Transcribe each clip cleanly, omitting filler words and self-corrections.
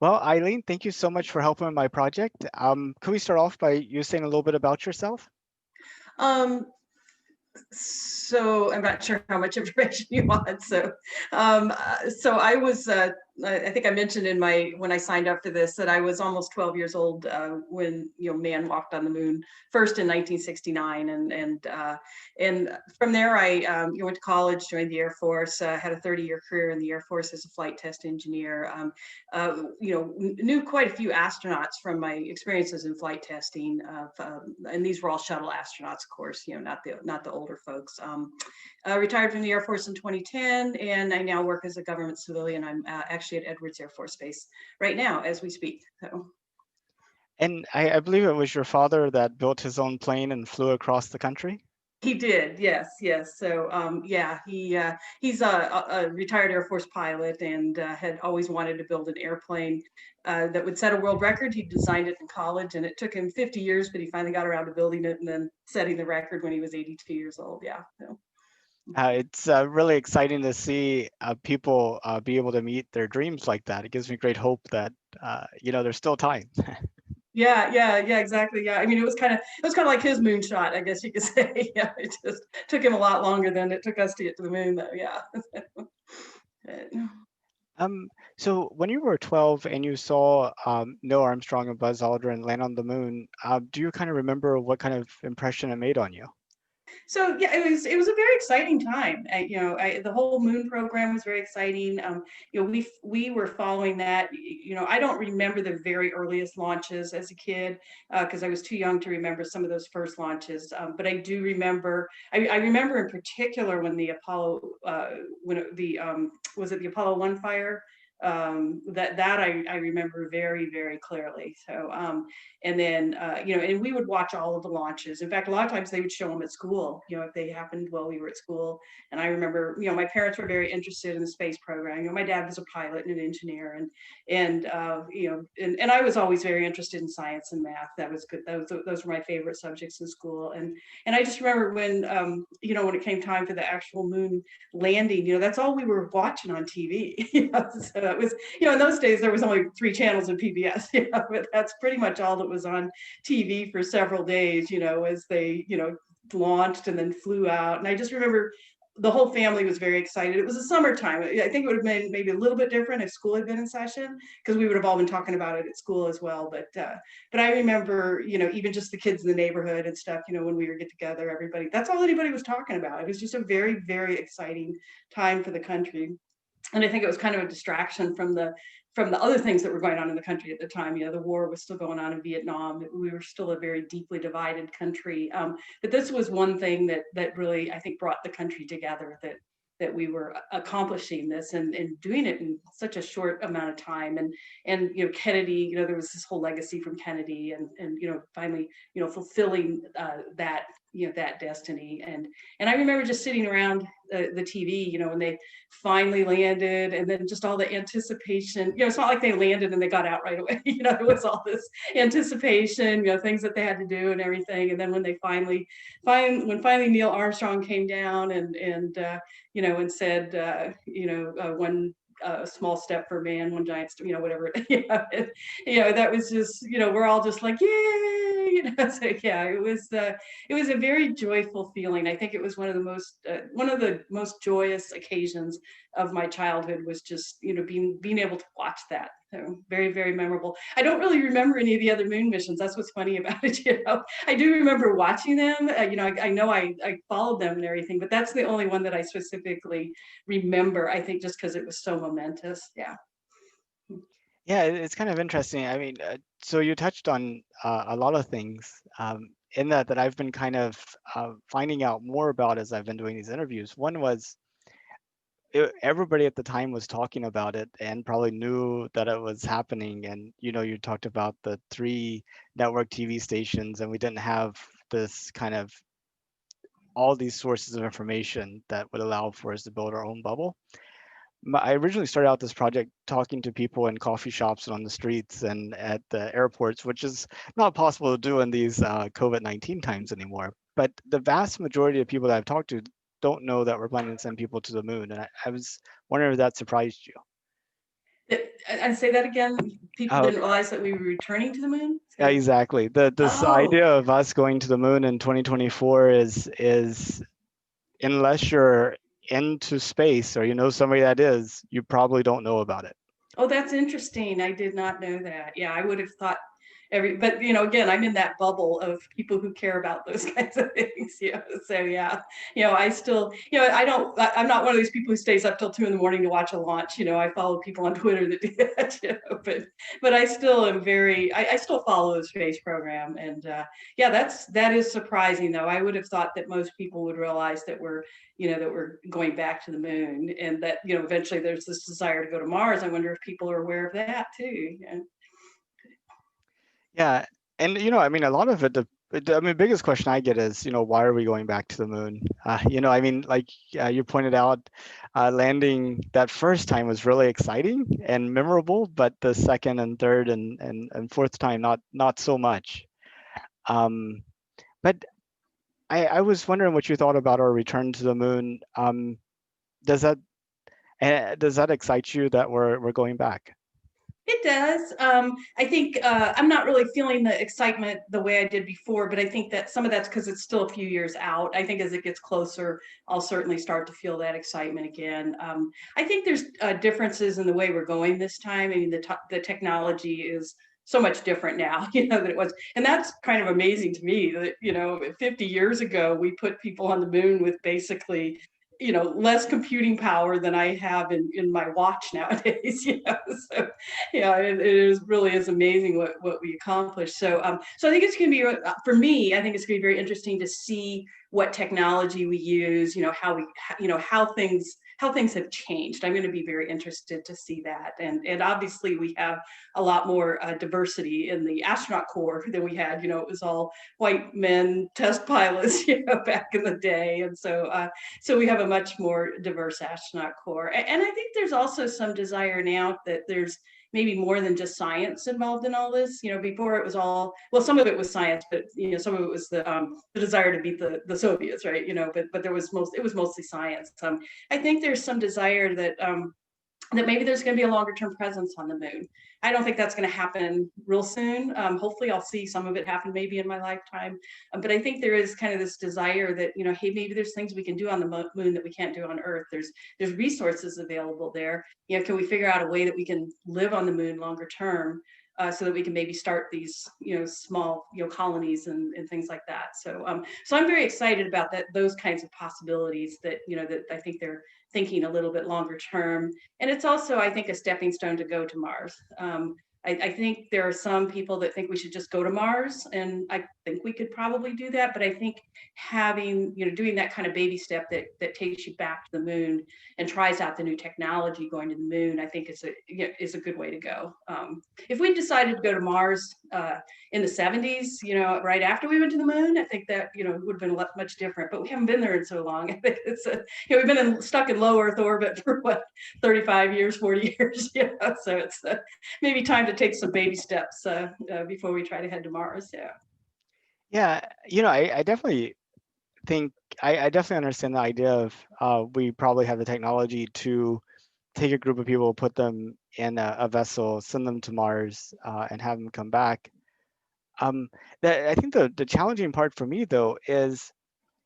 Well, Eileen, thank you so much for helping with my project. Could we start off by you saying a little bit about yourself? Um, so I'm not sure how much information you want. So I was, I think I mentioned in my when I signed up for this that I was almost 12 years old when man walked on the moon first in 1969, and from there I went to college, joined the Air Force, had a 30-year career in the Air Force as a flight test engineer. Knew quite a few astronauts from my experiences in flight testing, and these were all shuttle astronauts, of course, not the older folks. Retired from the Air Force in 2010, and I now work as a government civilian. I'm actually at Edwards Air Force Base right now as we speak. So. And I believe it was your father that built his own plane and flew across the country. He did, yes, yes. So, yeah, he's a retired Air Force pilot and had always wanted to build an airplane that would set a world record. He designed it in college, and it took him 50 years, but he finally got around to building it and then setting the record when he was 82 years old. Yeah. So. It's really exciting to see people be able to meet their dreams like that. It gives me great hope that there's still time. Yeah, exactly. Yeah, I mean, it was kind of like his moonshot, I guess you could say. Yeah, it just took him a lot longer than it took us to get to the moon, though. Yeah. Um, so when you were 12 and you saw Neil Armstrong and Buzz Aldrin land on the moon, do you kind of remember what kind of impression it made on you? So yeah, it was a very exciting time. The whole moon program was very exciting. We were following that. I don't remember the very earliest launches as a kid because I was too young to remember some of those first launches. But I do remember. I remember in particular when the Apollo, when the was it the Apollo 1 fire. That I remember very, very clearly. So and then and we would watch all of the launches. In fact, a lot of times they would show them at school, if they happened while we were at school. And I remember, my parents were very interested in the space program. My dad was a pilot and an engineer, and I was always very interested in science and math. That was good. Those were my favorite subjects in school. And I just remember when it came time for the actual moon landing, that's all we were watching on TV. So it was, in those days there was only 3 channels in PBS, but that's pretty much all that was on TV for several days, as they, launched and then flew out. And I just remember the whole family was very excited. It was a summertime. I think it would have been maybe a little bit different if school had been in session because we would have all been talking about it at school as well. But I remember, even just the kids in the neighborhood and stuff, when we would get together, everybody, that's all anybody was talking about. It was just a very, very exciting time for the country. And I think it was kind of a distraction from the other things that were going on in the country at the time. The war was still going on in Vietnam. We were still a very deeply divided country. But this was one thing that really, I think, brought the country together, that we were accomplishing this and doing it in such a short amount of time. And Kennedy, there was this whole legacy from Kennedy, and finally, fulfilling that destiny. And I remember just sitting around the TV, when they finally landed, and then just all the anticipation. It's not like they landed and they got out right away. There was all this anticipation, things that they had to do and everything. And then when they when finally Neil Armstrong came down and said, one small step for man, one giant, whatever. That was just, we're all just like, yay. So yeah, it was a very joyful feeling. I think it was one of the most joyous occasions of my childhood, was just, being able to watch that. So very, very memorable. I don't really remember any of the other moon missions. That's what's funny about it. I do remember watching them. I know I followed them and everything, but that's the only one that I specifically remember. I think just because it was so momentous. Yeah. Yeah, it's kind of interesting. I mean, so you touched on a lot of things in that I've been kind of finding out more about as I've been doing these interviews. One was everybody at the time was talking about it and probably knew that it was happening. And you talked about the 3 network TV stations, and we didn't have this kind of all these sources of information that would allow for us to build our own bubble. I originally started out this project talking to people in coffee shops and on the streets and at the airports, which is not possible to do in these COVID-19 times anymore. But the vast majority of people that I've talked to don't know that we're planning to send people to the moon. And I was wondering if that surprised you. And say that again. People Uh, didn't realize that we were returning to the moon. yeah, exactly. This Oh, idea of us going to the moon in 2024 is unless you're into space or you know somebody that is, you probably don't know about it. oh, that's interesting. I did not know that. Yeah, I would have thought but again, I'm in that bubble of people who care about those kinds of things. So yeah, I still, I'm not one of these people who stays up till 2 a.m. to watch a launch. I follow people on Twitter that do that. But I still am I still follow the space program, and yeah, that is surprising though. I would have thought that most people would realize that we're going back to the moon, and that eventually there's this desire to go to Mars. I wonder if people are aware of that too. Yeah, and I mean, a lot of it. I mean, biggest question I get is, why are we going back to the moon? I mean, like you pointed out, landing that first time was really exciting and memorable, but the second and third and fourth time, not so much. Um, but I was wondering what you thought about our return to the moon. Does that does that excite you that we're going back? It does. I think I'm not really feeling the excitement the way I did before, but I think that some of that's because it's still a few years out. I think as it gets closer, I'll certainly start to feel that excitement again. I think there's differences in the way we're going this time. I mean, the technology is so much different now, than it was, and that's kind of amazing to me. That 50 years ago, we put people on the moon with basically less computing power than I have in my watch nowadays. So it is really is amazing what we accomplished. So I think it's going to be for me. I think it's going to be very interesting to see what technology we use. How things have changed. I'm going to be very interested to see that. And obviously we have a lot more diversity in the astronaut corps than we had. It was all white men test pilots, back in the day, and so we have a much more diverse astronaut corps. And I think there's also some desire now that there's maybe more than just science involved in all this. Before it was all, well, some of it was science, but some of it was the desire to beat the Soviets, right? But it was mostly science. I think there's some desire that maybe there's going to be a longer term presence on the moon. I don't think that's going to happen real soon. Hopefully, I'll see some of it happen maybe in my lifetime. But I think there is kind of this desire that hey, maybe there's things we can do on the moon that we can't do on Earth. There's resources available there. Can we figure out a way that we can live on the moon longer term? So that we can maybe start these, small, colonies and things like that. So I'm very excited about those kinds of possibilities that I think they're thinking a little bit longer term. And it's also, I think, a stepping stone to go to Mars. I think there are some people that think we should just go to Mars, and I think we could probably do that. But I think doing that kind of baby step that takes you back to the moon and tries out the new technology going to the moon, I think is a good way to go. If we decided to go to Mars in the 70s, right after we went to the moon, I think that would have been much different. But we haven't been there in so long. I think we've been stuck in low Earth orbit for 35 years, 40 years. So it's maybe time to take some baby steps before we try to head to Mars. Yeah. Yeah, I definitely think I definitely understand the idea of we probably have the technology to take a group of people, put them in a vessel, send them to Mars, and have them come back. I think the challenging part for me though is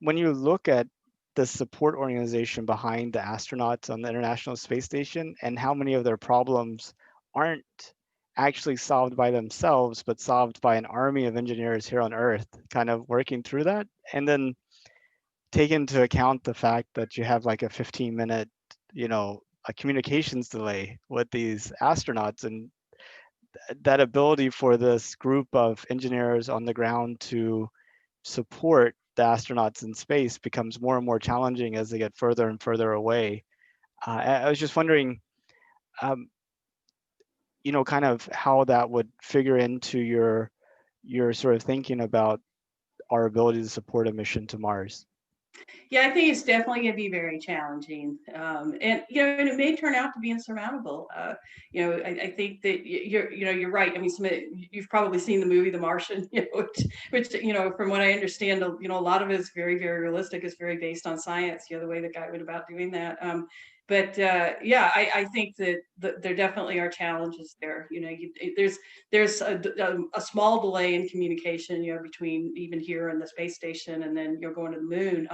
when you look at the support organization behind the astronauts on the International Space Station and how many of their problems aren't actually solved by themselves, but solved by an army of engineers here on Earth, kind of working through that. And then take into account the fact that you have like a 15-minute, a communications delay with these astronauts, and that ability for this group of engineers on the ground to support the astronauts in space becomes more and more challenging as they get further and further away. I was just wondering, um, kind of how that would figure into your sort of thinking about our ability to support a mission to Mars. Yeah, I think it's definitely going to be very challenging, and and it may turn out to be insurmountable. I think that you're right. I mean, you've probably seen the movie The Martian, which from what I understand, a lot of it is very, very realistic. It's very based on science. The way the guy went about doing that. but yeah, I think that there definitely are challenges there. There's a small delay in communication, between even here and the space station, and then going to the moon.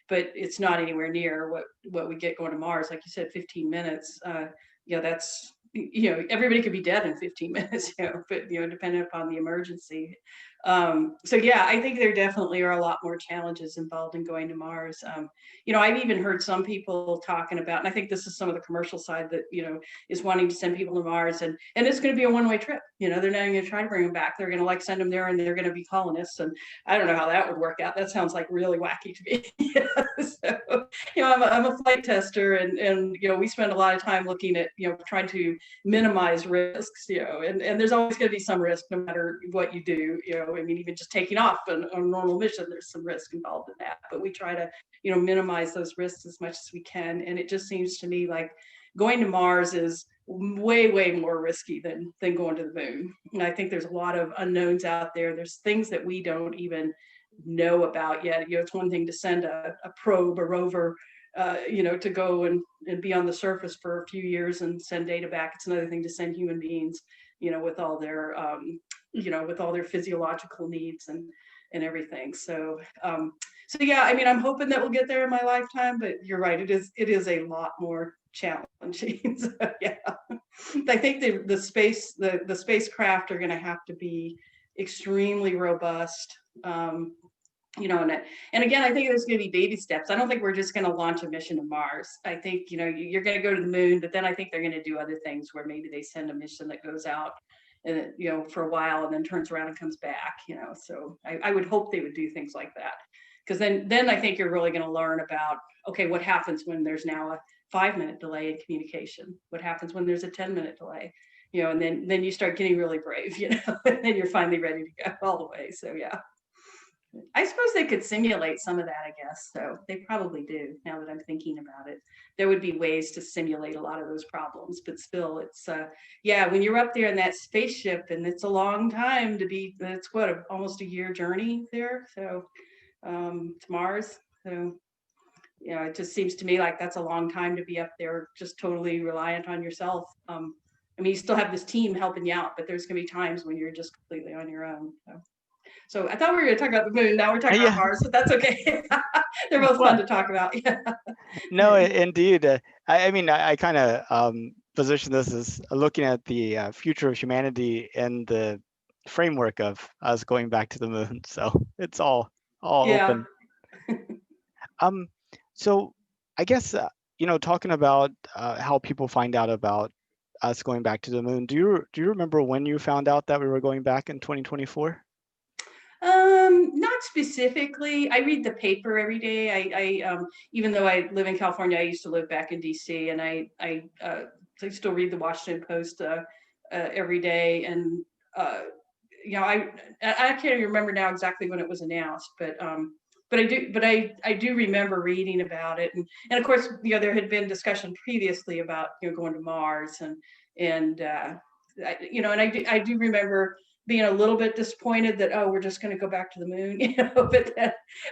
But it's not anywhere near what we get going to Mars. Like you said, 15 minutes. That's everybody could be dead in 15 minutes. But depending upon the emergency. So yeah, I think there definitely are a lot more challenges involved in going to Mars. I've even heard some people talking about, and I think this is some of the commercial side that, is wanting to send people to Mars, and it's going to be a one-way trip. They're not going to try to bring them back. They're going to send them there, and they're going to be colonists. And I don't know how that would work out. That sounds like really wacky to me. So, I'm a flight tester, and we spend a lot of time looking at, trying to minimize risks, and there's always going to be some risk no matter what you do. I mean, even just taking off on a normal mission, there's some risk involved in that. But we try to, minimize those risks as much as we can. And it just seems to me like going to Mars is way, way more risky than going to the moon. And I think there's a lot of unknowns out there. There's things that we don't even know about yet. It's one thing to send a probe, a rover, to go and be on the surface for a few years and send data back. It's another thing to send human beings, with all their, with all their physiological needs and everything. So yeah, I mean, I'm hoping that we'll get there in my lifetime, but you're right. It is a lot more challenging. So, yeah, I think the spacecraft are going to have to be extremely robust. And again, I think there's going to be baby steps. I don't think we're just going to launch a mission to Mars. I think, you're going to go to the moon, but then I think they're going to do other things where maybe they send a mission that goes out and, for a while and then turns around and comes back, so I would hope they would do things like that. Because then I think you're really going to learn about, okay, what happens when there's now a 5-minute delay in communication? What happens when there's a 10-minute delay? And then you start getting really brave, and then you're finally ready to go all the way. So yeah. I suppose they could simulate some of that, I guess. So they probably do, now that I'm thinking about it. There would be ways to simulate a lot of those problems, but still, it's, yeah, when you're up there in that spaceship, and it's a long time to be, it's almost a year journey there. So to Mars. So, it just seems to me like that's a long time to be up there, just totally reliant on yourself. I mean, you still have this team helping you out, but there's going to be times when you're just completely on your own. So I thought we were going to talk about the moon. Now we're talking about Mars, but that's okay. They're both fun to talk about. Yeah. No, indeed. I mean, I kind of position this as looking at the future of humanity in the framework of us going back to the moon. So it's all open. So I guess talking about how people find out about us going back to the moon. Do you remember when you found out that we were going back in 2024? Not specifically. I read the paper every day. I even though I live in California, I used to live back in DC, and I still read the Washington Post every day. And I can't even remember now exactly when it was announced, but I do remember reading about it. And of course, there had been discussion previously about going to Mars, and I do remember being a little bit disappointed that, we're just going to go back to the moon, but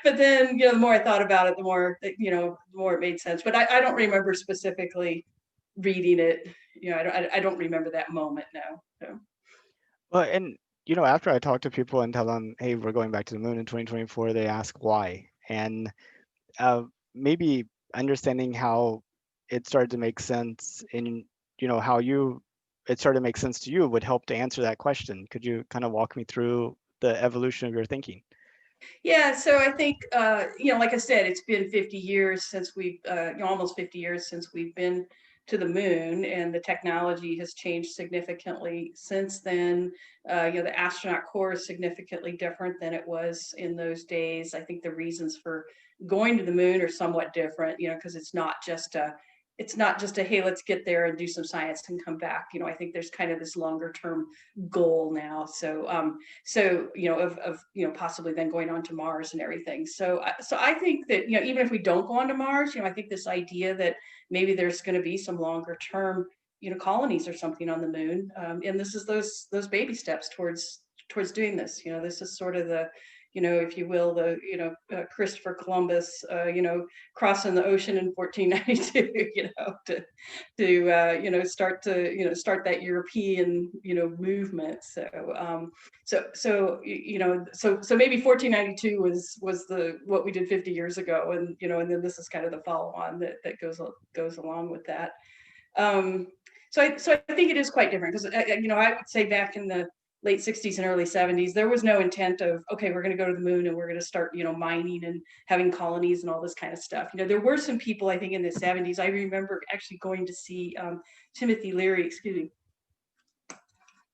then the more I thought about it, the more the more it made sense. But I don't remember specifically reading it. I don't remember that moment now. So. Well, and after I talk to people and tell them, hey, we're going back to the moon in 2024, they ask why, and maybe understanding how it started to make sense in how it started to make sense to you would help to answer that question. Could you kind of walk me through the evolution of your thinking? Yeah, so I think, like I said, it's been 50 years since we've, almost 50 years since we've been to the moon, and the technology has changed significantly since then. The astronaut corps is significantly different than it was in those days. I think the reasons for going to the moon are somewhat different, because it's not just a, hey, let's get there and do some science and come back. I think there's kind of this longer term goal now. So of possibly then going on to Mars and everything. So I think that even if we don't go on to Mars, I think this idea that maybe there's going to be some longer term colonies or something on the moon, and this is those baby steps towards doing this. This is sort of the if you will, the Christopher Columbus, crossing the ocean in 1492, start that European movement. So maybe 1492 was the what we did 50 years ago, and then this is kind of the follow on that goes along with that. So I think it is quite different because I would say back in the late 60s and early 70s, there was no intent of, okay, we're going to go to the moon and we're going to start, mining and having colonies and all this kind of stuff. There were some people, I think, in the 70s. I remember actually going to see Timothy Leary, excuse me.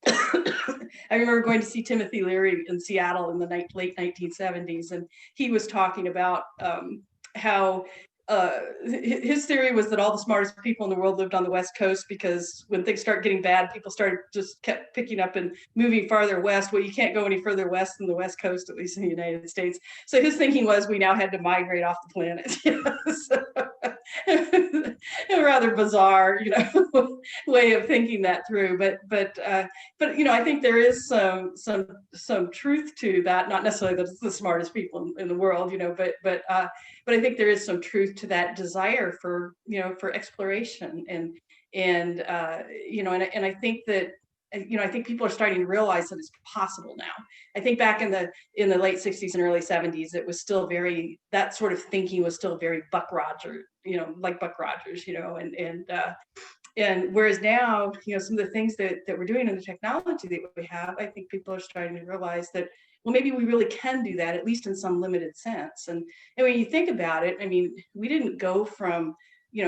I remember going to see Timothy Leary in Seattle in the late 1970s, and he was talking about how his theory was that all the smartest people in the world lived on the West Coast, because when things start getting bad, people kept picking up and moving farther west. Well, you can't go any further west than the West Coast, at least in the United States. So his thinking was we now had to migrate off the planet. A rather bizarre, way of thinking that through. But I think there is some truth to that. Not necessarily that it's the smartest people in the world, but I think there is some truth to that desire for exploration and I think that I think people are starting to realize that it's possible now. I think back in the late 60s and early 70s, it was still that sort of thinking was still very Buck Rogers, like Buck Rogers, and whereas now, some of the things that we're doing in the technology that we have, I think people are starting to realize that, well, maybe we really can do that, at least in some limited sense. And when you think about it, I mean, we didn't go from,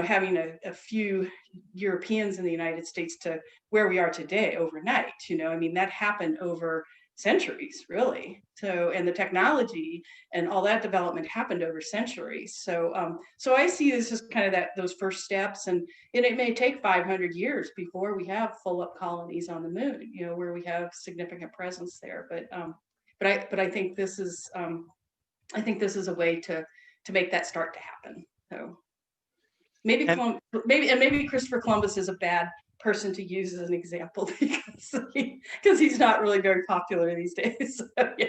having a few Europeans in the United States to where we are today overnight. I mean, that happened over centuries, really. So, and the technology and all that development happened over centuries. So I see this as kind of those first steps, and it may take 500 years before we have full up colonies on the moon, where we have significant presence there. But I think this is a way to make that start to happen. So maybe Christopher Columbus is a bad person to use as an example because he's not really very popular these days. So, yeah.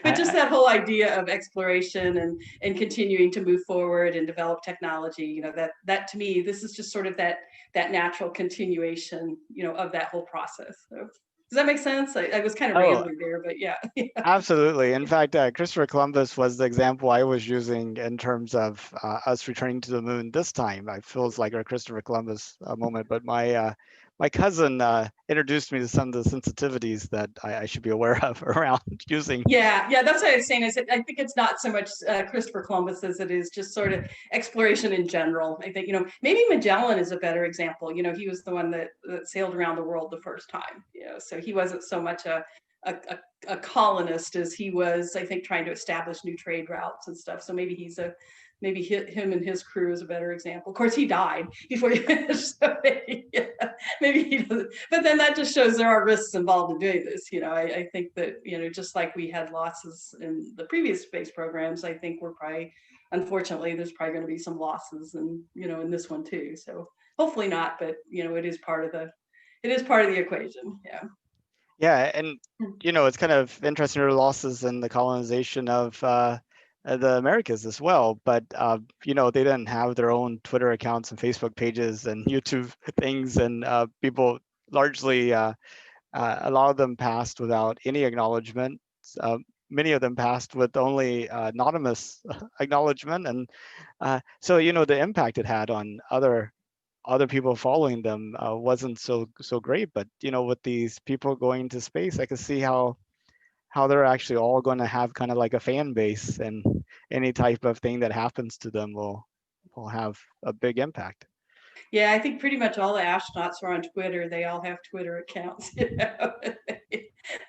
But just that whole idea of exploration and continuing to move forward and develop technology, that to me, this is just sort of that natural continuation, of that whole process. So, does that make sense? I was kind of rambling there, but yeah. Absolutely. In fact, Christopher Columbus was the example I was using in terms of us returning to the moon this time. It feels like a Christopher Columbus moment, but my cousin introduced me to some of the sensitivities that I should be aware of around using. Yeah, that's what I was saying. I think it's not so much Christopher Columbus as it is just sort of exploration in general. I think, maybe Magellan is a better example. He was the one that sailed around the world the first time. So he wasn't so much a colonist as he was, I think, trying to establish new trade routes and stuff. So maybe him and his crew is a better example. Of course, he died before he finished, so maybe he doesn't. But then that just shows there are risks involved in doing this. I think that, just like we had losses in the previous space programs, I think unfortunately, there's probably going to be some losses in this one too. So hopefully not, but it is part of the equation. Yeah. Yeah, and it's kind of interesting, there are losses in the colonization of the Americas as well, but they didn't have their own Twitter accounts and Facebook pages and YouTube things, and people largely, a lot of them passed without any acknowledgement. Many of them passed with only anonymous acknowledgement, and so the impact it had on other people following them wasn't so great. But with these people going to space, I could see how they're actually all going to have kind of like a fan base, and any type of thing that happens to them will have a big impact. Yeah, I think pretty much all the astronauts are on Twitter. They all have Twitter accounts.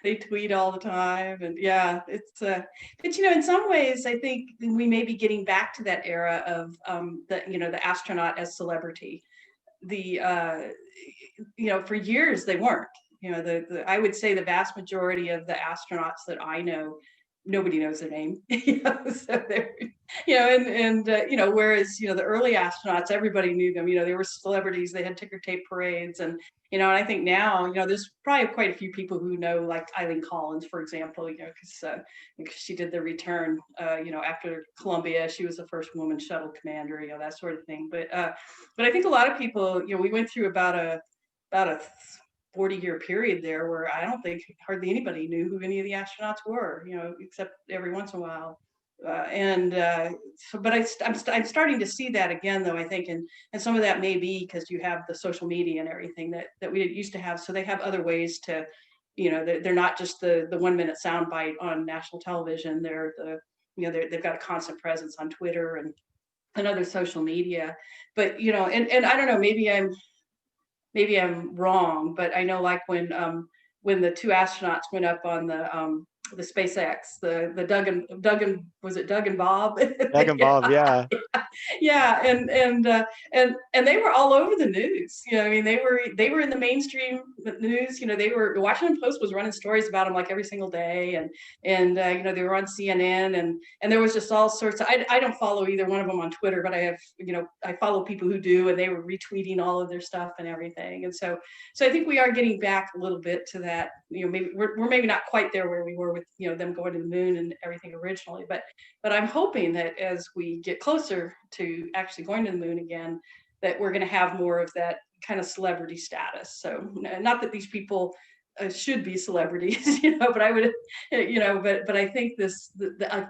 They tweet all the time, and yeah, it's. But in some ways, I think we may be getting back to that era of the astronaut as celebrity. For years they weren't. I would say the vast majority of the astronauts that I know nobody knows their name. So they're, whereas, the early astronauts, everybody knew them, they were celebrities, they had ticker tape parades. And I think now, there's probably quite a few people who know, like Eileen Collins, for example, because she did the return, after Columbia. She was the first woman shuttle commander, that sort of thing. But I think a lot of people, we went through about a 40-year period there where I don't think hardly anybody knew who any of the astronauts were, except every once in a while. But I'm starting to see that again, though, I think, and some of that may be because you have the social media and everything that we used to have. So they have other ways to, they're not just the 1 minute soundbite on national television. They've got a constant presence on Twitter and other social media. But and I don't know, maybe I'm wrong, but I know, like when the two astronauts went up on the SpaceX, the Doug and Bob? Doug and Bob, yeah. Yeah, and they were all over the news. I mean, they were in the mainstream news. The Washington Post was running stories about them like every single day, and they were on CNN, and there was just all sorts of. I don't follow either one of them on Twitter, but I have, I follow people who do, and they were retweeting all of their stuff and everything. And so I think we are getting back a little bit to that. Maybe we're maybe not quite there where we were with them going to the moon and everything originally, but I'm hoping that as we get closer to actually going to the moon again, that we're going to have more of that kind of celebrity status. So not that these people should be celebrities, but I would, but I think the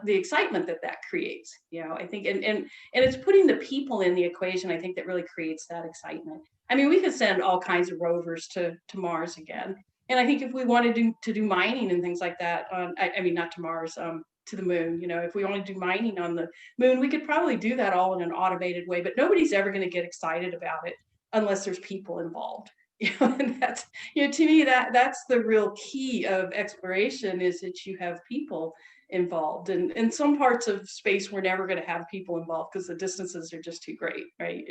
excitement that creates, I think, and it's putting the people in the equation, I think, that really creates that excitement. I mean, we could send all kinds of rovers to Mars again. And I think if we wanted to do mining and things like that, I mean, not to Mars, to the moon, if we want to do mining on the moon, we could probably do that all in an automated way, but nobody's ever going to get excited about it unless there's people involved. And that's, to me, that's the real key of exploration, is that you have people involved. And in some parts of space, we're never going to have people involved because the distances are just too great, right?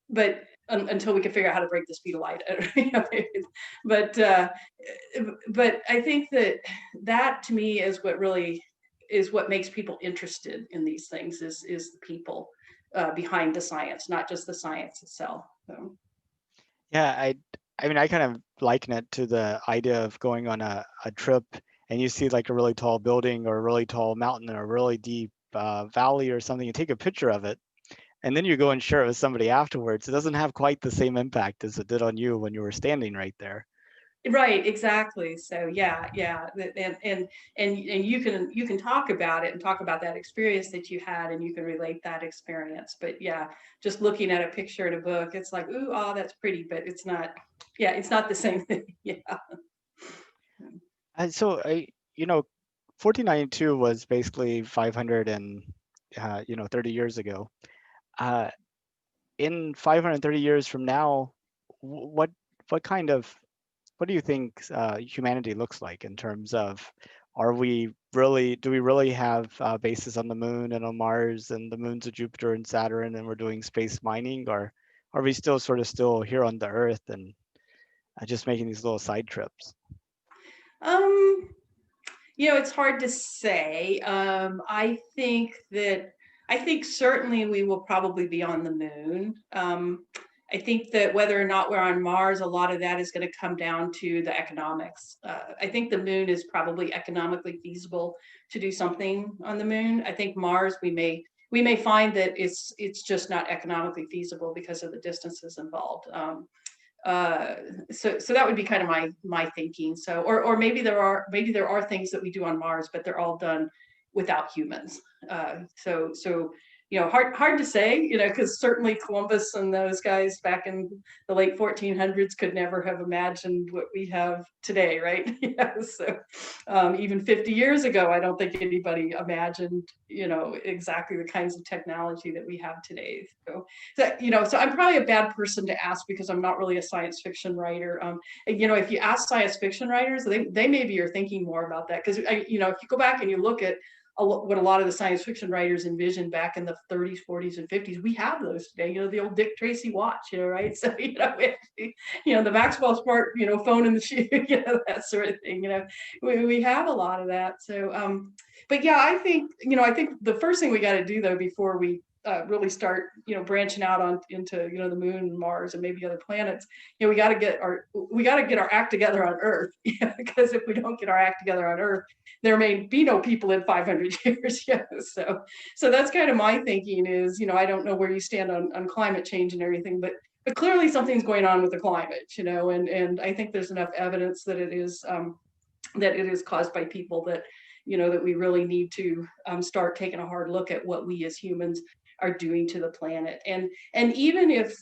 But until we can figure out how to break the speed of light. But I think that to me is what makes people interested in these things, is the people behind the science, not just the science itself. So. Yeah, I mean, I kind of liken it to the idea of going on a trip and you see like a really tall building or a really tall mountain or a really deep valley or something. You take a picture of it, and then you go and share it with somebody afterwards. It doesn't have quite the same impact as it did on you when you were standing right there. Right, exactly. So yeah, and you can talk about it and talk about that experience that you had, and you can relate that experience. But yeah, just looking at a picture in a book, it's like, ooh, oh, that's pretty, but it's not. Yeah, it's not the same thing. Yeah. And so 1492 was basically 530 years ago. In 530 years from now, what do you think humanity looks like in terms of, do we really have bases on the moon and on Mars and the moons of Jupiter and Saturn, and we're doing space mining, or are we still still here on the Earth and just making these little side trips? It's hard to say. I think certainly we will probably be on the moon. I think that whether or not we're on Mars, a lot of that is going to come down to the economics. I think the moon is probably economically feasible to do something on the moon. I think Mars, we may find that it's just not economically feasible because of the distances involved. So that would be kind of my thinking. So, or maybe there are things that we do on Mars, but they're all done without humans. So hard to say, because certainly Columbus and those guys back in the late 1400s could never have imagined what we have today, right? So even 50 years ago, I don't think anybody imagined, exactly the kinds of technology that we have today. So I'm probably a bad person to ask because I'm not really a science fiction writer. If you ask science fiction writers, they maybe are thinking more about that, because if you go back and you look at what a lot of the science fiction writers envisioned back in the 30s, 40s, and 50s. We have those today. The old Dick Tracy watch, right? So the Maxwell Smart, phone in the shoe, that sort of thing. We have a lot of that. So, but yeah, I think the first thing we got to do though before we really start, branching out into the moon and Mars and maybe other planets. We got to get our act together on Earth, because if we don't get our act together on Earth, there may be no people in 500 years. So that's kind of my thinking is, I don't know where you stand on climate change and everything, but clearly something's going on with the climate, and I think there's enough evidence that it is caused by people that that we really need to start taking a hard look at what we as humans are doing to the planet. And even if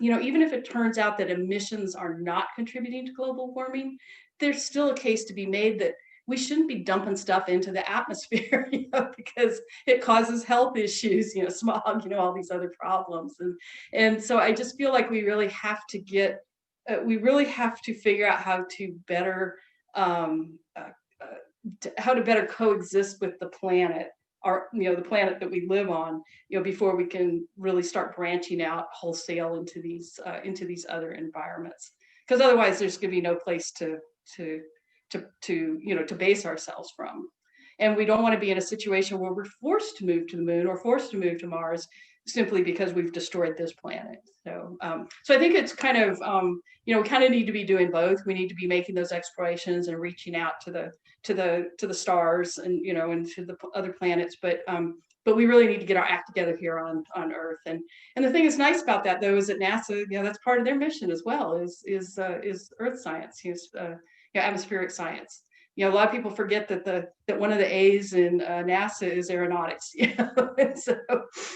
even if it turns out that emissions are not contributing to global warming, there's still a case to be made that we shouldn't be dumping stuff into the atmosphere, because it causes health issues, smog, all these other problems. And so I just feel like we really have to figure out how to better coexist with the planet, the planet that we live on, before we can really start branching out wholesale into these other environments. Because otherwise, there's going to be no place to base ourselves from. And we don't want to be in a situation where we're forced to move to the moon or forced to move to Mars simply because we've destroyed this planet. So I think it's kind of, we kind of need to be doing both. We need to be making those explorations and reaching out to the stars and, and to the other planets. But we really need to get our act together here on Earth. And the thing that's nice about that, though, is that NASA, that's part of their mission as well, is Earth science, atmospheric science. A lot of people forget that one of the A's in NASA is aeronautics.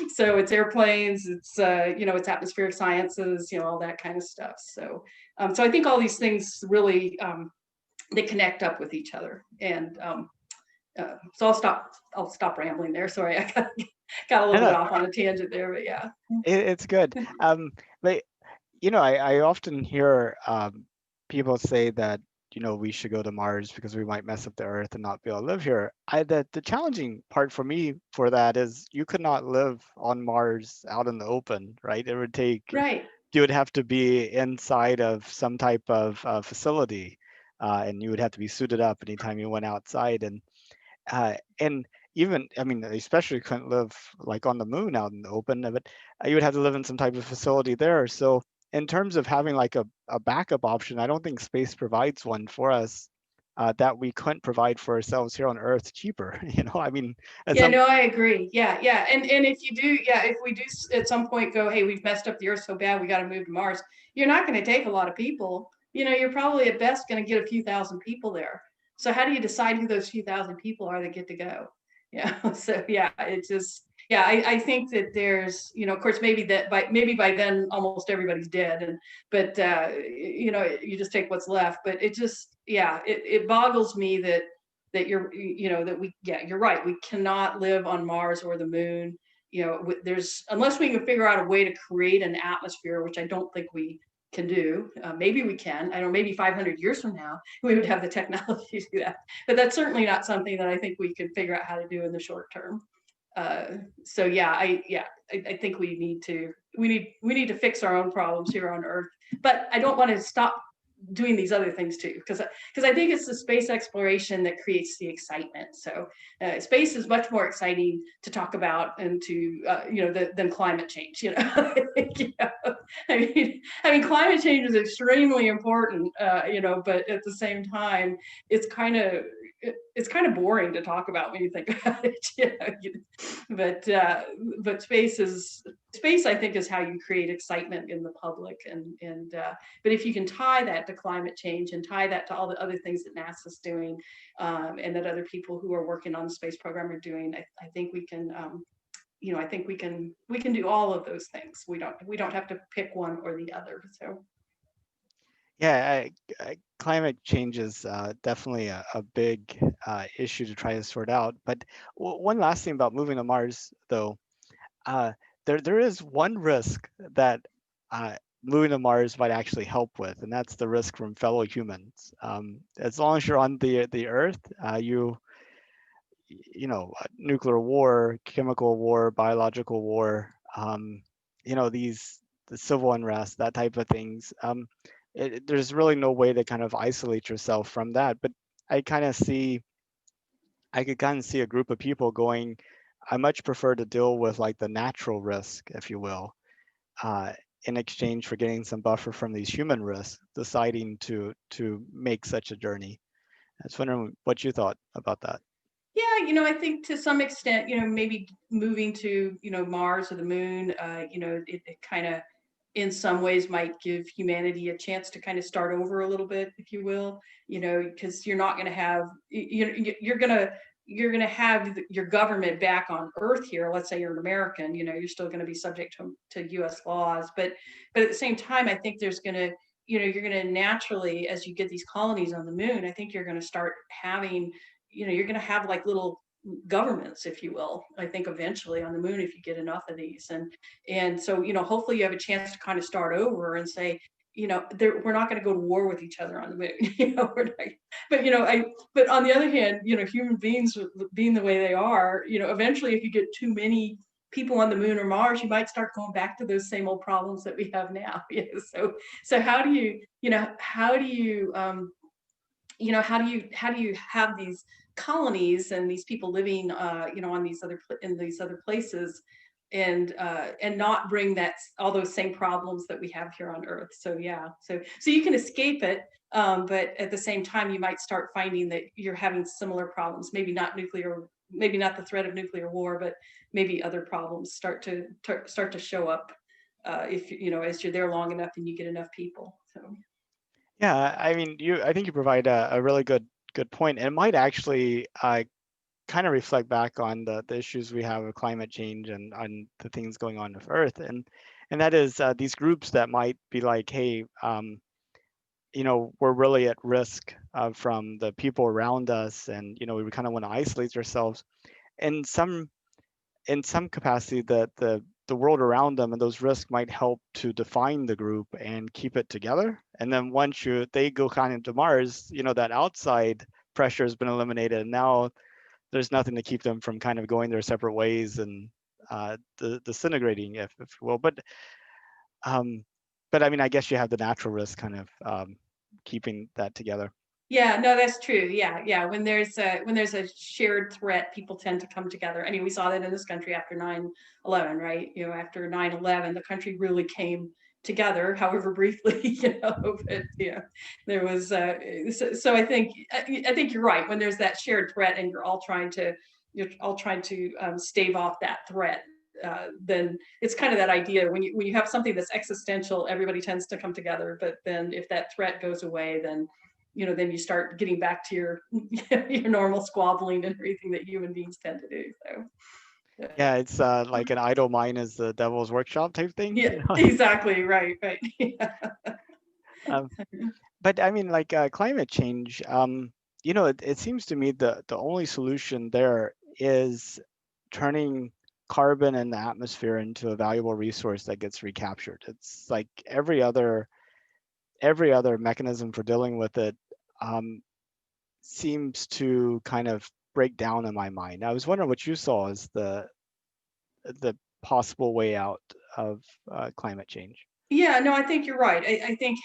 So it's airplanes, it's it's atmospheric sciences, all that kind of stuff. So I think all these things really they connect up with each other. And so I'll stop rambling there. Sorry, I got a little bit off on a tangent there, but yeah. It's good. But I often hear people say that we should go to Mars because we might mess up the Earth and not be able to live here. The challenging part for me for that is you could not live on Mars out in the open, right? It would take, right. You would have to be inside of some type of facility, and you would have to be suited up anytime you went outside. And even, especially couldn't live like on the moon out in the open, but you would have to live in some type of facility there. So in terms of having like a backup option, I don't think space provides one for us that we couldn't provide for ourselves here on Earth cheaper. I agree. Yeah. And if we do at some point go, hey, we've messed up the Earth so bad, we got to move to Mars. You're not going to take a lot of people. You're probably at best going to get a few thousand people there. So how do you decide who those few thousand people are that get to go? So it's just. I think that there's, of course, maybe by then almost everybody's dead, but you just take what's left. But it just, it boggles me that you're right. We cannot live on Mars or the moon. Unless we can figure out a way to create an atmosphere, which I don't think we can do. Maybe we can. I don't know, maybe 500 years from now, we would have the technology to do that. But that's certainly not something that I think we could figure out how to do in the short term. I think we need to fix our own problems here on Earth, but I don't want to stop doing these other things too, because I think it's the space exploration that creates the excitement. So space is much more exciting to talk about and to than climate change. Climate change is extremely important. But at the same time, it's kind of boring to talk about when you think about it. But space I think is how you create excitement in the public, but if you can tie that to climate change and tie that to all the other things that NASA's doing, and that other people who are working on the space program are doing, I think we can we can do all of those things. We don't have to pick one or the other. So climate change is definitely a big issue to try to sort out. But one last thing about moving to Mars, though, there is one risk that moving to Mars might actually help with, and that's the risk from fellow humans. As long as you're on the Earth, nuclear war, chemical war, biological war, these the civil unrest, that type of things. There's really no way to kind of isolate yourself from that. But I kind of see, I could kind of see a group of people going, I much prefer to deal with like the natural risk, if you will, uh, in exchange for getting some buffer from these human risks, deciding to make such a journey. I was wondering what you thought about that. Yeah, I think to some extent, maybe moving to, Mars or the moon, it kind of in some ways might give humanity a chance to kind of start over a little bit, if you will, because you're not going to have, you're going to have your government back on Earth here. Let's say you're an American, you're still going to be subject to U.S. laws, but at the same time, I think there's going to, you're going to naturally, as you get these colonies on the moon, I think you're going to start having, you're going to have like little governments, if you will, I think eventually on the moon, if you get enough of these. And so, hopefully you have a chance to kind of start over and say, we're not going to go to war with each other on the moon. We're not, but on the other hand, human beings being the way they are, eventually if you get too many people on the moon or Mars, you might start going back to those same old problems that we have now. So how do you, how do you, how do you have these colonies and these people living, on these other places, and not bring that all those same problems that we have here on Earth. So yeah, so you can escape it, but at the same time, you might start finding that you're having similar problems. Maybe not nuclear, maybe not the threat of nuclear war, but maybe other problems start to show up, if as you're there long enough and you get enough people. So. Yeah, I mean, I think you provide a really good point. And it might actually kind of reflect back on the issues we have with climate change and on the things going on with Earth, and that is these groups that might be like, hey, we're really at risk from the people around us, and we kind of want to isolate ourselves. And in some capacity, the world around them and those risks might help to define the group and keep it together. And then once they go kind of to Mars, that outside pressure has been eliminated, and now there's nothing to keep them from kind of going their separate ways and disintegrating, if you will. Um, but I mean, I guess you have the natural risk kind of keeping that together. Yeah, no, that's true. Yeah. When there's a shared threat, people tend to come together. I mean, we saw that in this country after 9/11, right? After 9/11, the country really came together, however briefly, but there was so I think you're right. When there's that shared threat and you're all trying to stave off that threat, then it's kind of that idea when you have something that's existential, everybody tends to come together. But then if that threat goes away, then you start getting back to your your normal squabbling and everything that human beings tend to do. So Yeah, it's like an idle mind is the devil's workshop type thing. yeah, exactly, right. Yeah. Um, but I mean, like climate change, it seems to me the only solution there is turning carbon in the atmosphere into a valuable resource that gets recaptured. It's like every other mechanism for dealing with it um, seems to kind of break down in my mind. I was wondering what you saw as the possible way out of climate change. Yeah, no, I think you're right. I think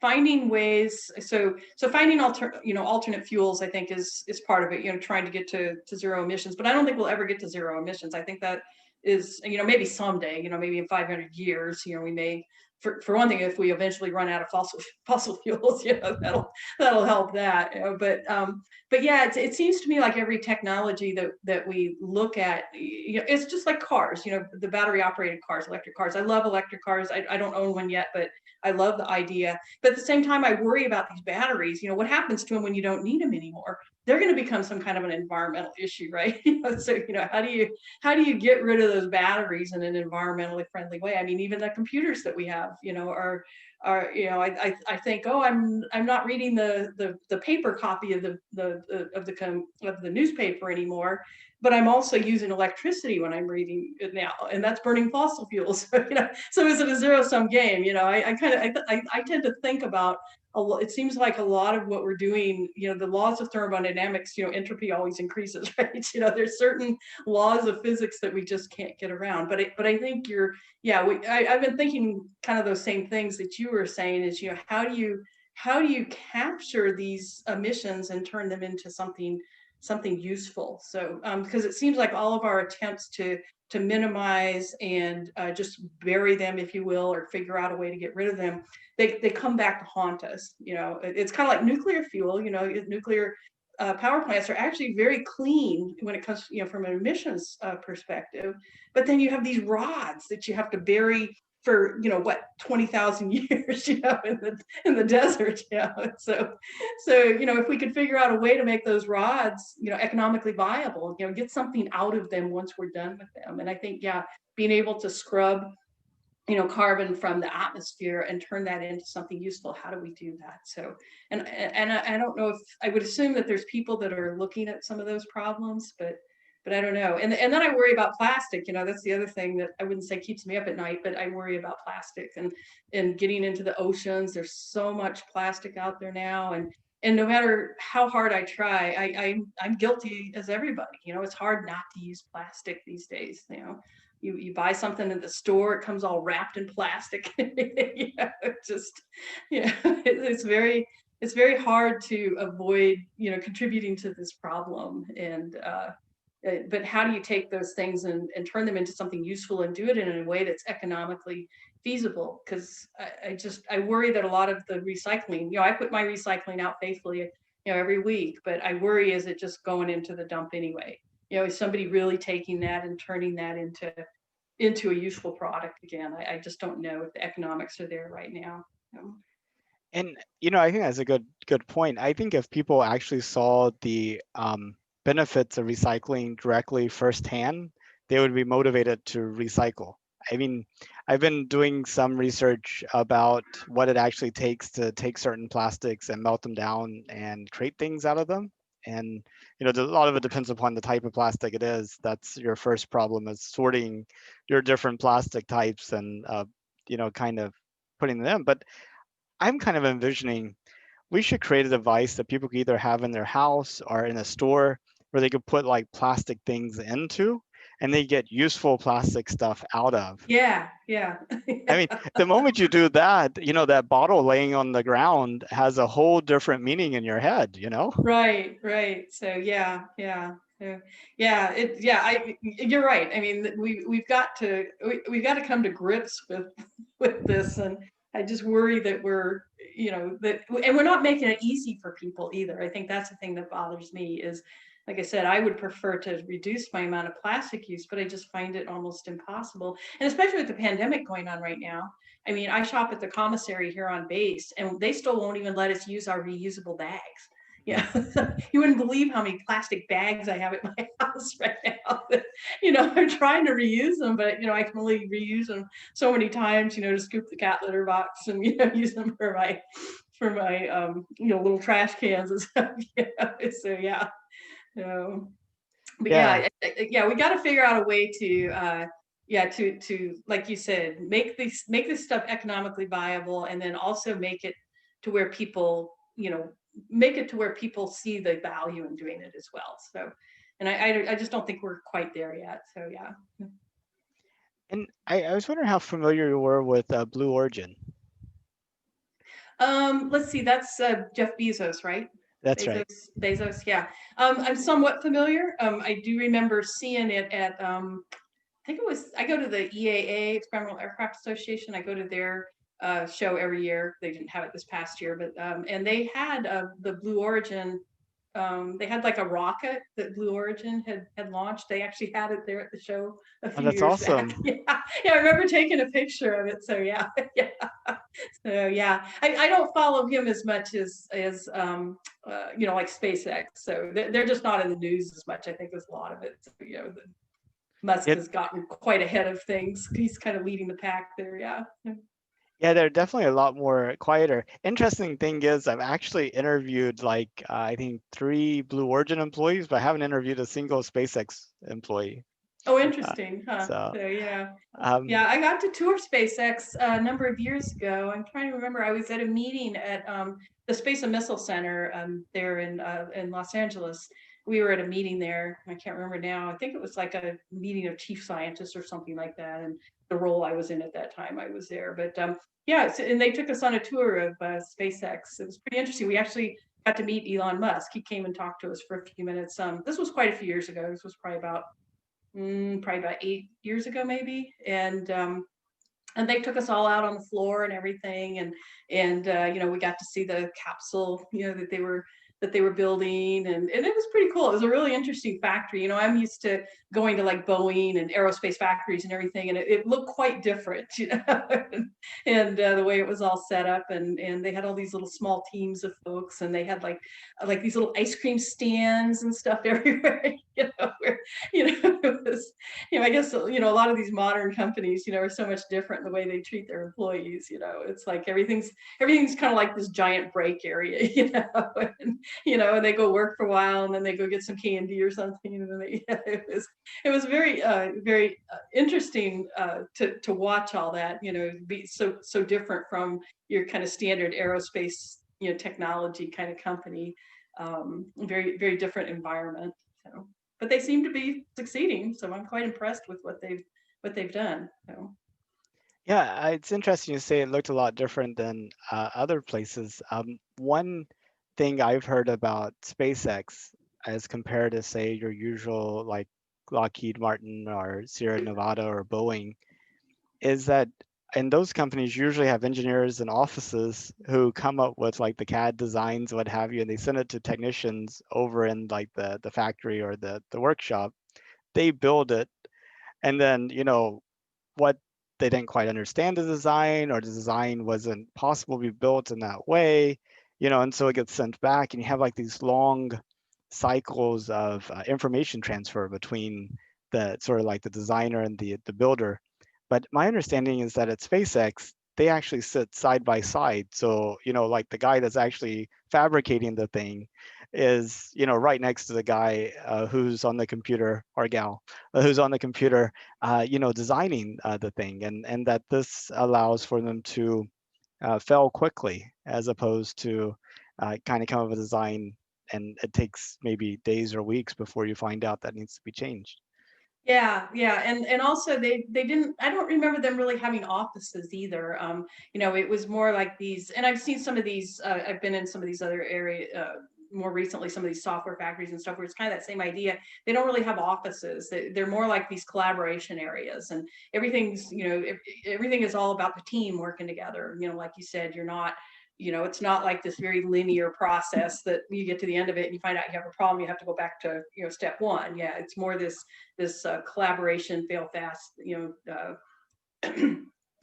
finding ways. So finding alternate fuels, I think is part of it. Trying to get to zero emissions, but I don't think we'll ever get to zero emissions. I think that is maybe someday. Maybe in 500 years. We may. For one thing, if we eventually run out of fossil fuels, that'll help that. But yeah, it seems to me like every technology that we look at, it's just like cars. The battery operated cars, electric cars. I love electric cars. I don't own one yet, but I love the idea. But at the same time, I worry about these batteries. What happens to them when you don't need them anymore? They're going to become some kind of an environmental issue, right? So how do you get rid of those batteries in an environmentally friendly way? I mean, even the computers that we have, I think, oh, I'm not reading the paper copy of the newspaper anymore, but I'm also using electricity when I'm reading it now, and that's burning fossil fuels. So is it a zero sum game? I tend to think about it seems like a lot of what we're doing, the laws of thermodynamics, entropy always increases, right? There's certain laws of physics that we just can't get around. But I think I've been thinking kind of those same things that you were saying is, how do you capture these emissions and turn them into something useful? So because it seems like all of our attempts to minimize and just bury them, if you will, or figure out a way to get rid of them, they come back to haunt us. It's kind of like nuclear fuel. Nuclear power plants are actually very clean when it comes, from an emissions perspective. But then you have these rods that you have to bury for 20,000 years, in the desert. So if we could figure out a way to make those rods, economically viable, get something out of them once we're done with them. And I think, being able to scrub carbon from the atmosphere and turn that into something useful. How do we do that? So, and I don't know if I would assume that there's people that are looking at some of those problems, but I don't know. And then I worry about plastic. That's the other thing that I wouldn't say keeps me up at night, but I worry about plastic and getting into the oceans. There's so much plastic out there now, and no matter how hard I try, I'm guilty as everybody. It's hard not to use plastic these days. You buy something in the store, it comes all wrapped in plastic. It's very hard to avoid contributing to this problem. And but how do you take those things and turn them into something useful and do it in a way that's economically feasible? Because I worry that a lot of the recycling, I put my recycling out faithfully every week, but I worry, is it just going into the dump anyway? Is somebody really taking that and turning that into a useful product again? I just don't know if the economics are there right now. And I think that's a good point. I think if people actually saw the benefits of recycling directly firsthand, they would be motivated to recycle. I mean, I've been doing some research about what it actually takes to take certain plastics and melt them down and create things out of them. And a lot of it depends upon the type of plastic it is. That's your first problem, is sorting your different plastic types and kind of putting them in. But I'm kind of envisioning we should create a device that people could either have in their house or in a store where they could put like plastic things into, and they get useful plastic stuff out of. Yeah. I mean, the moment you do that, that bottle laying on the ground has a whole different meaning in your head, Right. So yeah. You're right. I mean, we've got to come to grips with this, and I just worry that we're not making it easy for people either. I think that's the thing that bothers me is, like I said, I would prefer to reduce my amount of plastic use, but I just find it almost impossible. And especially with the pandemic going on right now. I mean, I shop at the commissary here on base, and they still won't even let us use our reusable bags. Yeah, you wouldn't believe how many plastic bags I have at my house right now. I'm trying to reuse them, but I can only reuse them so many times. To scoop the cat litter box and use them for my little trash cans and stuff. So yeah. So, but we got to figure out a way to to like you said, make this stuff economically viable, and then also make it to where people see the value in doing it as well. So, and I just don't think we're quite there yet. So yeah. And I was wondering how familiar you were with Blue Origin. Let's see, that's Jeff Bezos, right? That's right. Bezos, yeah. I'm somewhat familiar. I do remember seeing it at I go to the EAA, Experimental Aircraft Association. I go to their show every year. They didn't have it this past year, but and they had the Blue Origin. They had like a rocket that Blue Origin had launched. They actually had it there at the show a few that's years awesome. back. Yeah, I remember taking a picture of it. So yeah. So yeah, I don't follow him as much as like SpaceX. So they're just not in the news as much. I think there's a lot of it. So, Musk has gotten quite ahead of things. He's kind of leading the pack there. Yeah. Yeah, they're definitely a lot more quieter. Interesting thing is, I've actually interviewed I think 3 Blue Origin employees, but I haven't interviewed a single SpaceX employee. Oh, Uh, interesting, huh? so So yeah. um, Yeah, I got to tour SpaceX a number of years ago. I'm trying to remember. I was at a meeting at the Space and Missile Center there in Los Angeles. We were at a meeting there. I can't remember now. I think it was like a meeting of chief scientists or something like that. And the role I was in at that time, I was there. But yeah, and they took us on a tour of SpaceX. It was pretty interesting. We actually got to meet Elon Musk. He came and talked to us for a few minutes. This was quite a few years ago. This was probably about 8 years ago, maybe. And they took us all out on the floor and everything, and we got to see the capsule, that they were building, and it was pretty cool. It was a really interesting factory. I'm used to going to like Boeing and aerospace factories and everything, and it looked quite different, and the way it was all set up, and they had all these little small teams of folks, and they had like these little ice cream stands and stuff everywhere, where it was, I guess, a lot of these modern companies, are so much different in the way they treat their employees. It's like everything's kind of like this giant break area, and they go work for a while and then they go get some candy or something. And then it was very interesting to watch all that, be so different from your kind of standard aerospace, technology kind of company. Very, very different environment. So but they seem to be succeeding. So I'm quite impressed with what they've done. So. yeah, it's interesting you say it looked a lot different than other places. One thing I've heard about SpaceX as compared to say your usual like Lockheed Martin or Sierra Nevada or Boeing is that and those companies usually have engineers and offices who come up with like the CAD designs, what have you, and they send it to technicians over in like the factory or the workshop. They build it, and then what they didn't quite understand the design, or the design wasn't possible to be built in that way, and so it gets sent back, and you have like these long cycles of information transfer between the sort of like the designer and the builder. But my understanding is that at SpaceX, they actually sit side by side. So, like the guy that's actually fabricating the thing is, right next to the guy who's on the computer, or gal who's on the computer, designing the thing. And that this allows for them to fail quickly, as opposed to kind of come up with a design and it takes maybe days or weeks before you find out that needs to be changed. Yeah, yeah, and also they didn't. I don't remember them really having offices either. It was more like these, and I've seen some of these. I've been in some of these other area more recently, some of these software factories and stuff where it's kind of that same idea. They don't really have offices. They're more like these collaboration areas, and everything is all about the team working together. Like you said, it's not like this very linear process that you get to the end of it and you find out you have a problem, you have to go back to step one. Yeah, it's more this collaboration, fail fast,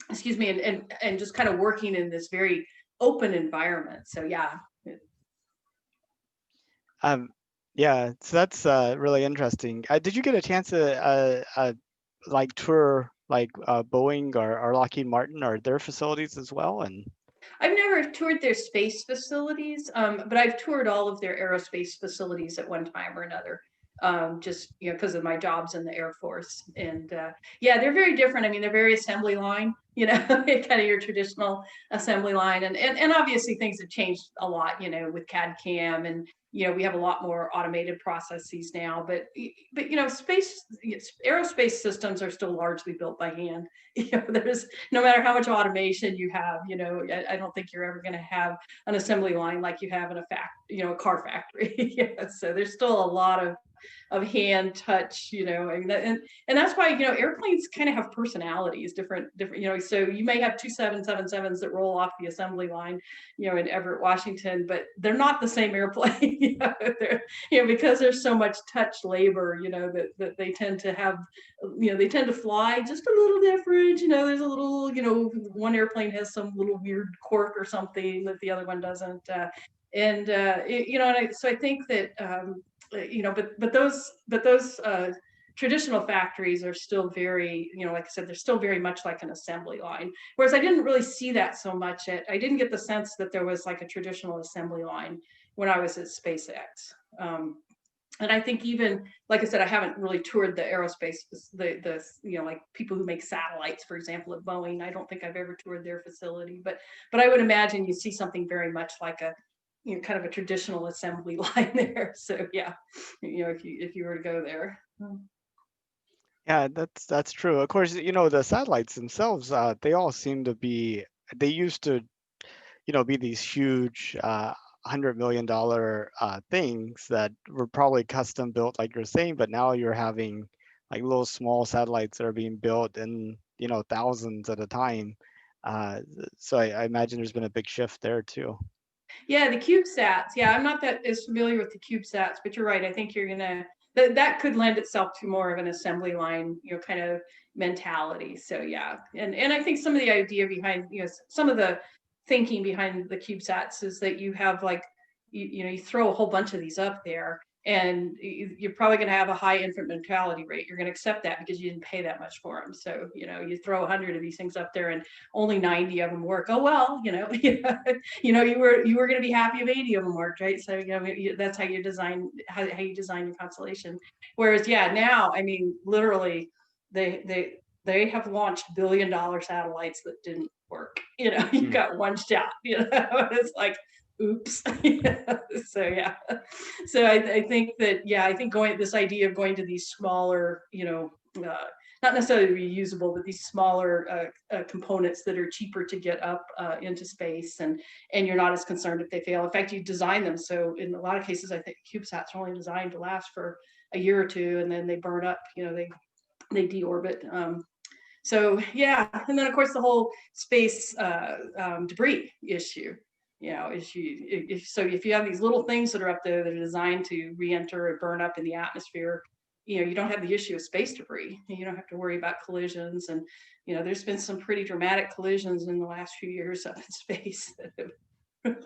excuse me, and just kind of working in this very open environment. So yeah. Um, yeah, so that's really interesting. Did you get a chance to like tour like Boeing or Lockheed Martin or their facilities as well? And I've never toured their space facilities, but I've toured all of their aerospace facilities at one time or another. Just because of my jobs in the Air Force, and yeah, they're very different. I mean, they're very assembly line, kind of your traditional assembly line, and obviously things have changed a lot, with CAD CAM, and we have a lot more automated processes now. But space aerospace systems are still largely built by hand. There's no matter how much automation you have, I don't think you're ever going to have an assembly line like you have in a car factory. Yeah, so there's still a lot of hand touch, and that's why airplanes kind of have personalities, different. So you may have two 777s that roll off the assembly line, in Everett, Washington, but they're not the same airplane. Because there's so much touch labor, that they tend to have, they tend to fly just a little different. There's a little, one airplane has some little weird quirk or something that the other one doesn't. So I think that but those traditional factories are still very, like I said, they're still very much like an assembly line. Whereas I didn't really see that so much. I didn't get the sense that there was like a traditional assembly line when I was at SpaceX. And I think even, like I said, I haven't really toured the aerospace, the like people who make satellites, for example, at Boeing. I don't think I've ever toured their facility, but I would imagine you see something very much like a, kind of a traditional assembly line there. So yeah, if you were to go there. Yeah, that's true. Of course, the satellites themselves, they all seem to be, they used to, be these huge $100 million things that were probably custom built, like you're saying, but now you're having like little small satellites that are being built in, thousands at a time. Uh, so I imagine there's been a big shift there too. Yeah, the CubeSats. Yeah, I'm not that as familiar with the CubeSats, but you're right. I think you're gonna that could lend itself to more of an assembly line, kind of mentality. So yeah, and I think some of the idea behind, some of the thinking behind the CubeSats is that you have like, you throw a whole bunch of these up there, and you're probably going to have a high infant mortality rate. You're going to accept that because you didn't pay that much for them. So you throw 100 of these things up there, and only 90 of them work. Oh well, you were going to be happy if 80 of them worked, right? So that's how you design your constellation. Whereas yeah, now I mean literally they have launched $1 billion satellites that didn't work. You Hmm. got one shot. It's like oops. So yeah, so I think that, yeah, I think this idea of going to these smaller, not necessarily reusable, but these smaller components that are cheaper to get up into space, and you're not as concerned if they fail. In fact, you design them so in a lot of cases, I think CubeSats are only designed to last for a year or two, and then they burn up. They deorbit. So yeah, and then of course the whole space debris issue. If you have these little things that are up there that are designed to re-enter and burn up in the atmosphere, you don't have the issue of space debris. You don't have to worry about collisions, and there's been some pretty dramatic collisions in the last few years up in space that have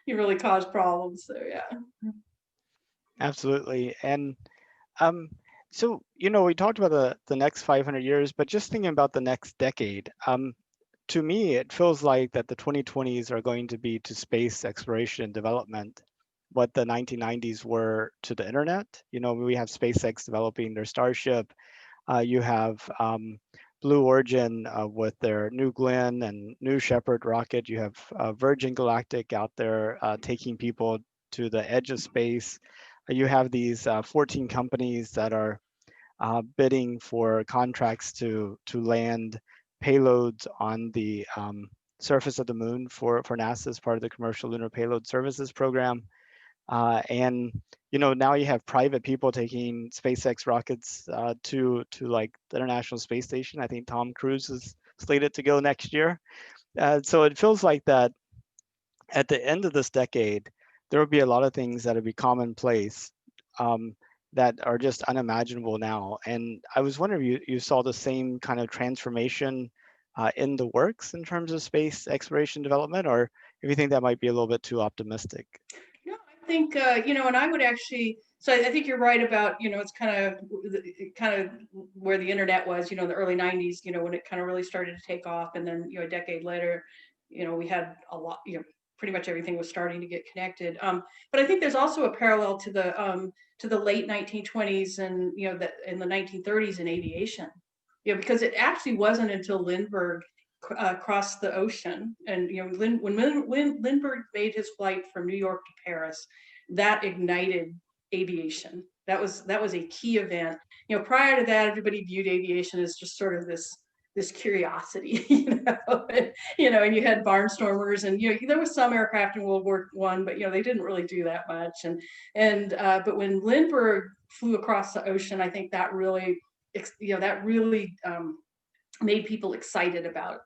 really caused problems. So yeah. Absolutely. And um, so, we talked about the next 500 years, but just thinking about the next decade, to me, it feels like that the 2020s are going to be to space exploration and development what the 1990s were to the internet. We have SpaceX developing their Starship. You have Blue Origin with their New Glenn and New Shepard rocket. You have Virgin Galactic out there taking people to the edge of space. You have these 14 companies that are bidding for contracts to land payloads on the surface of the moon for NASA as part of the Commercial Lunar Payload Services program. And now you have private people taking SpaceX rockets to like the International Space Station. I think Tom Cruise is slated to go next year. So it feels like that at the end of this decade, there will be a lot of things that will be commonplace um, that are just unimaginable now. And I was wondering if you saw the same kind of transformation in the works in terms of space exploration development, or if you think that might be a little bit too optimistic. No, I think and I would actually. So I think you're right about it's kind of where the internet was in the early '90s. When it kind of really started to take off, and then a decade later, we had a lot. Pretty much everything was starting to get connected. But I think there's also a parallel to the late 1920s and in the 1930s in aviation. Because it actually wasn't until Lindbergh crossed the ocean, and when Lindbergh made his flight from New York to Paris, that ignited aviation. That was a key event. Prior to that, everybody viewed aviation as just sort of this curiosity, and you had barnstormers, and there was some aircraft in World War I, but they didn't really do that much. And but when Lindbergh flew across the ocean, I think that really made people excited about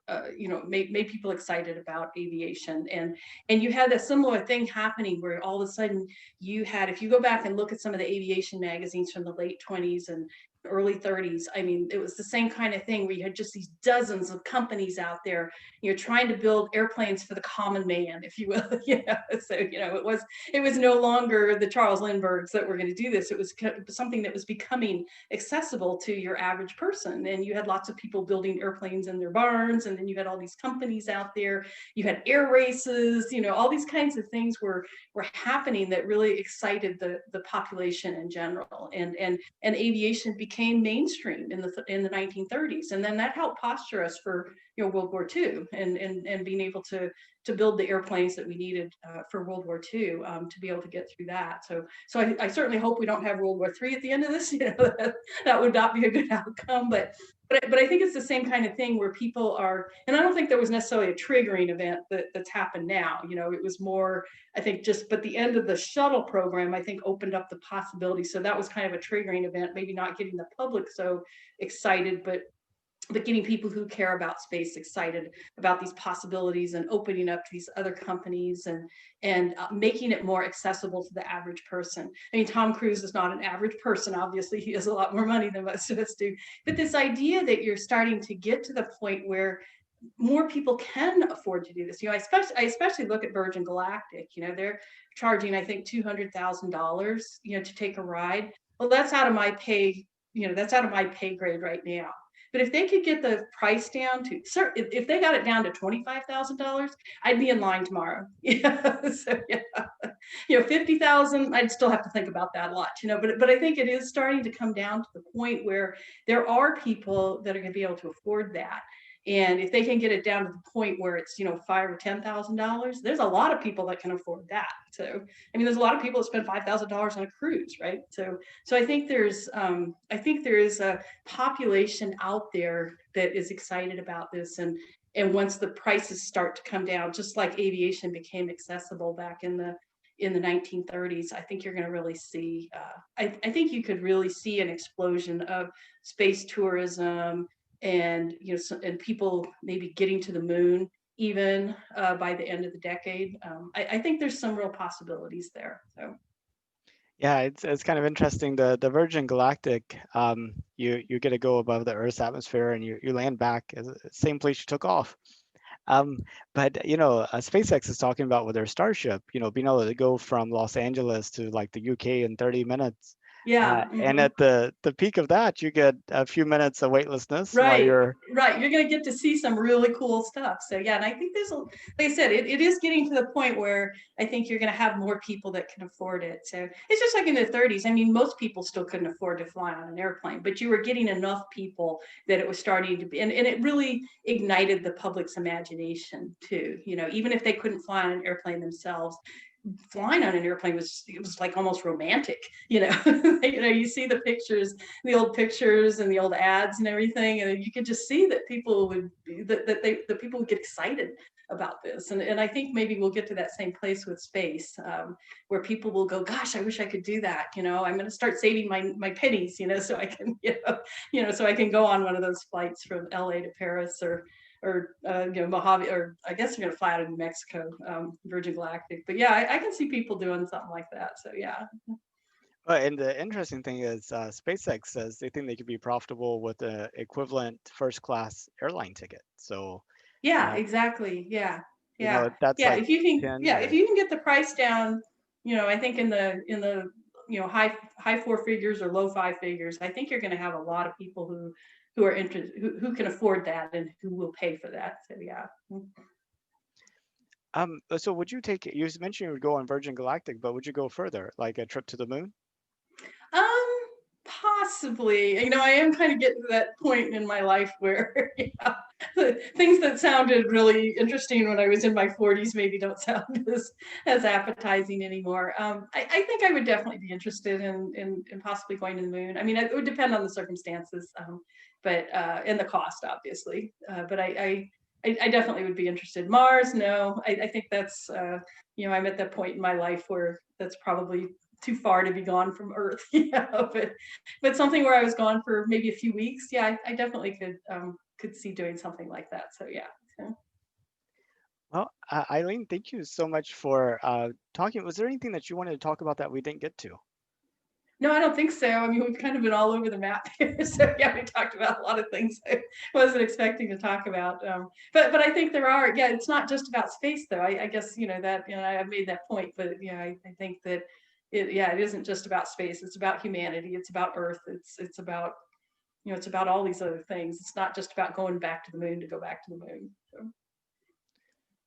made people excited about aviation. And you had a similar thing happening where all of a sudden you had, if you go back and look at some of the aviation magazines from the late 20s and early 30s. I mean, it was the same kind of thing where you had just these dozens of companies out there, trying to build airplanes for the common man, if you will. So it was no longer the Charles Lindberghs that were going to do this. It was something that was becoming accessible to your average person, and you had lots of people building airplanes in their barns, and then you had all these companies out there. You had air races. All these kinds of things were happening that really excited the population in general, and aviation became mainstream in the 1930s, and then that helped posture us for World War II, and being able to build the airplanes that we needed for World War II, to be able to get through that. So I certainly hope we don't have World War III at the end of this. That would not be a good outcome, but I think it's the same kind of thing where people are, and I don't think there was necessarily a triggering event that's happened now. It was more, I think, but the end of the shuttle program, I think, opened up the possibility. So that was kind of a triggering event, maybe not getting the public so excited, but getting people who care about space excited about these possibilities, and opening up to these other companies, and making it more accessible to the average person. I mean, Tom Cruise is not an average person. Obviously, he has a lot more money than most of us do. But this idea that you're starting to get to the point where more people can afford to do this. I especially look at Virgin Galactic. They're charging, I think, $200,000, to take a ride. Well, that's out of my pay. That's out of my pay grade right now. But if they could get the price down to, if they got it down to $25,000, I'd be in line tomorrow. So 50,000, I'd still have to think about that a lot. But I think it is starting to come down to the point where there are people that are going to be able to afford that. And if they can get it down to the point where it's, $5,000 or $10,000, there's a lot of people that can afford that. So, I mean, there's a lot of people that spend $5,000 on a cruise, right? So I think there is a population out there that is excited about this, and once the prices start to come down, just like aviation became accessible back in the 1930s, I think you're going to really see. I think you could really see an explosion of space tourism, and and people maybe getting to the moon even by the end of the decade. I think there's some real possibilities there. So Yeah, it's kind of interesting. The Virgin Galactic, you get to go above the Earth's atmosphere, and you land back at the same place you took off. Um, but SpaceX is talking about with their Starship, being able to go from Los Angeles to like the UK in 30 minutes. yeah. And at the peak of that, you get a few minutes of weightlessness while Right, you're. right. You're going to get to see some really cool stuff. So yeah, and I think like I said, it is getting to the point where I think you're going to have more people that can afford it. So it's just like in the 30s. I mean, most people still couldn't afford to fly on an airplane, but you were getting enough people that it was starting to be, and it really ignited the public's imagination too. Even if they couldn't fly on an airplane themselves, flying on an airplane was like almost romantic. You see the pictures, the old pictures and the old ads and everything, and you could just see that people would the people would get excited about this. And I think maybe we'll get to that same place with space, where people will go, gosh, I wish I could do that. I'm going to start saving my pennies, so I can so I can go on one of those flights from LA to Paris, or Mojave, or I guess you're going to fly out of New Mexico, Virgin Galactic. But yeah, I can see people doing something like that. So yeah. And the interesting thing is, SpaceX says they think they could be profitable with the equivalent first class airline ticket. So, Yeah, uh, exactly. Yeah. Yeah. that's Yeah. like If you can, 10 yeah, if or. you can get the price down, I think in the high four figures or low five figures, I think you're going to have a lot of people who are interested, who can afford that, and who will pay for that. So yeah. So would you you mentioned you would go on Virgin Galactic, but would you go further, like a trip to the moon? Um, Possibly. I am kind of getting to that point in my life where things that sounded really interesting when I was in my 40s maybe don't sound as appetizing anymore. I think I would definitely be interested in possibly going to the moon. I mean, it would depend on the circumstances, but and the cost, obviously. But I definitely would be interested. Mars, no. I think that's I'm at that point in my life where that's probably too far to be gone from Earth. But something where I was gone for maybe a few weeks, yeah, I definitely could see doing something like that. So yeah. Well, Eileen, thank you so much for talking. Was there anything that you wanted to talk about that we didn't get to? No, I don't think so. I mean, we've kind of been all over the map here. So yeah, we talked about a lot of things I wasn't expecting to talk about. But I think there are, yeah, it's not just about space though. I guess, that, I've made that point, but I think that it isn't just about space. It's about humanity. It's about Earth. It's about, it's about all these other things. It's not just about going back to the moon to go back to the moon. So.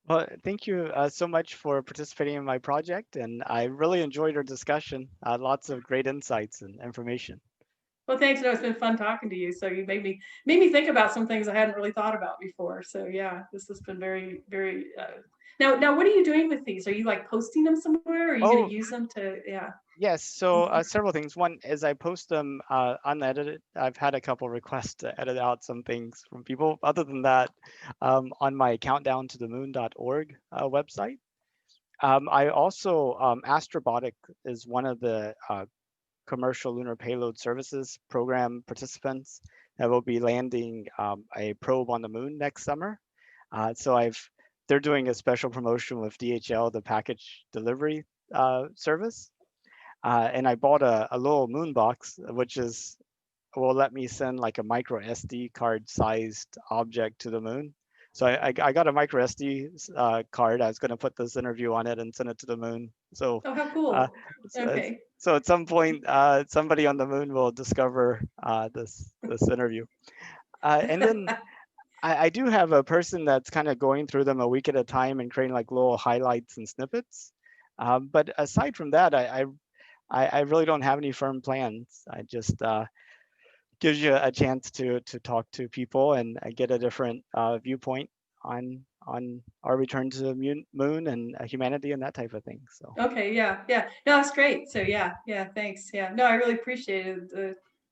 Well, thank you so much for participating in my project, and I really enjoyed our discussion. Lots of great insights and information. Well, thanks. No, it's been fun talking to you. So you made me think about some things I hadn't really thought about before. So yeah, this has been very, very. Now, what are you doing with these? Are you like posting them somewhere? Or are you going Oh, to use them to? Yeah. yes. So several things. One is I post them unedited. I've had a couple requests to edit out some things from people. Other than that, on my countdowntothemoon.org website. I also, Astrobotic is one of the commercial lunar payload services program participants that will be landing a probe on the moon next summer. So they're doing a special promotion with DHL, the package delivery service. And I bought a little moon box, which will let me send like a micro SD card sized object to the moon. So I got a micro SD card. I was going to put this interview on it and send it to the moon. So, Oh, how uh, cool. Okay. so at some point, somebody on the moon will discover this interview. And then I do have a person that's kind of going through them a week at a time and creating like little highlights and snippets. But aside from that, I really don't have any firm plans. I just gives you a chance to talk to people and get a different viewpoint on our return to the moon and humanity and that type of thing. So Okay. Yeah. Yeah. No, that's great. So yeah. Yeah. Thanks. Yeah. No, I really appreciated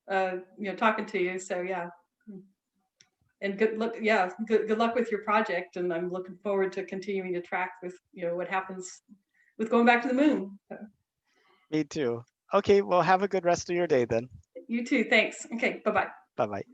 talking to you. So yeah. And good luck. Yeah. Good luck with your project. And I'm looking forward to continuing to track with what happens with going back to the moon. So. me too. Okay, well, have a good rest of your day then. You too. Thanks. Okay. Bye bye. Bye bye.